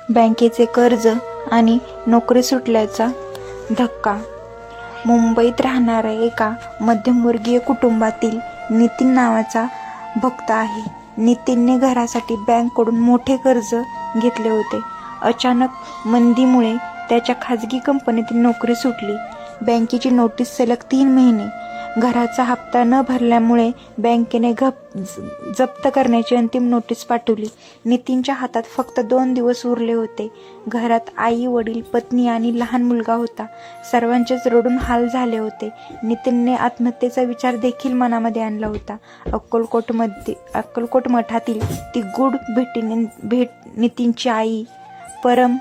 बँकेचे कर्ज आणि नोकरी सुटल्याचा धक्का. मुंबईत राहणाऱ्या एका मध्यमवर्गीय कुटुंबातील नितीन नावाचा भक्त आहे. नितीनने घरासाठी बँकेकडून मोठे कर्ज घेतले होते. अचानक मंदीमुळे त्याच्या खाजगी कंपनीतील नोकरी सुटली. बँकेची नोटीस सलग 3 महिने. घराचा हप्ता न भरल्यामुळे बँकेने जप्त करण्याची अंतिम नोटीस पाठवली. नितीनच्या हातात फक्त 2 दिवस उरले होते. घरात आई, वडील, पत्नी आणि लहान मुलगा होता. सर्वांचेच रडून हाल झाले होते. नितीनने आत्महत्येचा विचार देखील मनामध्ये आणला होता. अक्कलकोट मठातील ती गूढ भेट नितीनची आई परम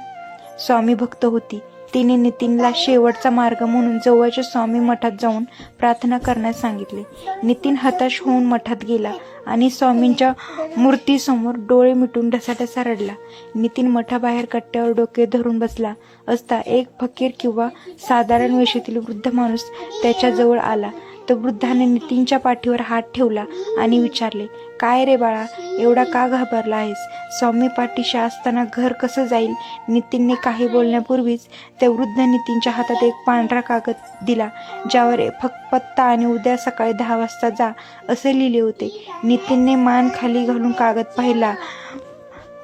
स्वामी भक्त होती. तिने नितीनला शेवटचा मार्ग म्हणून जवळच्या स्वामी मठात जाऊन प्रार्थना करण्यास सांगितले. नितीन हताश होऊन मठात गेला आणि स्वामींच्या मूर्तीसमोर डोळे मिटून ढसाढसा रडला. नितीन मठाबाहेर कट्ट्यावर डोके धरून बसला असता एक फकीर किंवा साधारण वेशीतील वृद्ध माणूस त्याच्याजवळ आला. तो वृद्धाने नितीनच्या पाठीवर हात ठेवला आणि विचारले, "काय रे बाळा, एवढा का घाबरला आहेस? स्वामी पाठीशी असताना घर कसं जाईल?" नितीनने काही बोलण्यापूर्वीच त्या वृद्ध नितीनच्या हातात एक पांढरा कागद दिला, ज्यावर पत्ता आणि उद्या सकाळी 10 वाजता जा असे लिहिले होते. नितीनने मान खाली घालून कागद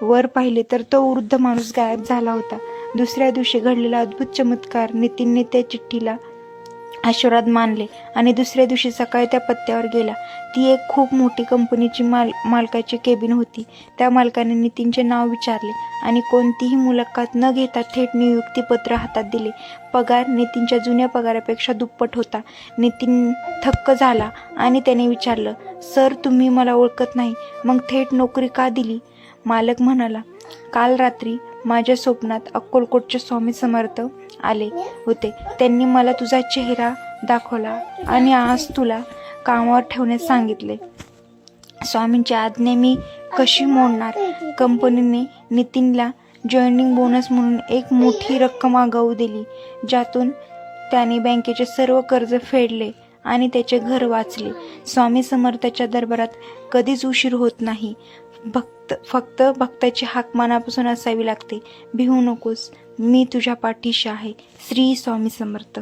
वर पाहिले तर तो वृद्ध माणूस गायब झाला होता. दुसऱ्या दिवशी घडलेला अद्भुत चमत्कार नितीनने त्या चिठ्ठीला आशीर्वाद मानले आणि दुसऱ्या दिवशी सकाळी त्या पत्त्यावर गेला. ती एक खूप मोठी कंपनीची मालकाची केबिन होती. त्या मालकाने नितीनचे नाव विचारले आणि कोणतीही मुलाखत न घेता थेट नियुक्तीपत्र हातात दिले. पगार नितीनच्या जुन्या पगारापेक्षा दुप्पट होता. नितीन थक्क झाला आणि त्याने विचारलं, "सर, तुम्ही मला ओळखत नाही, मग थेट नोकरी का दिली?" मालक म्हणाला, "काल रात्री माझ्या स्वप्नात अक्कलकोटचे स्वामी समर्थ आले होते. त्यांनी मला तुझा चेहरा दाखवला आणि आज तुला कामावर ठेवण्यास सांगितले. स्वामींची आज्ञा मी कशी मोडणार?" कंपनीने नितीनला जॉईनिंग बोनस म्हणून एक मोठी रक्कम आगाऊ दिली, ज्यातून त्याने बँकेचे सर्व कर्ज फेडले आणि त्याचे घर वाचले. स्वामी समर्थाच्या दरबारात कधीच उशीर होत नाही. फक्त भक्ताची हाक मनापासून असावी लागते. भिवू नकोस, मी तुझ्या पाठीशी आहे. श्री स्वामी समर्थ.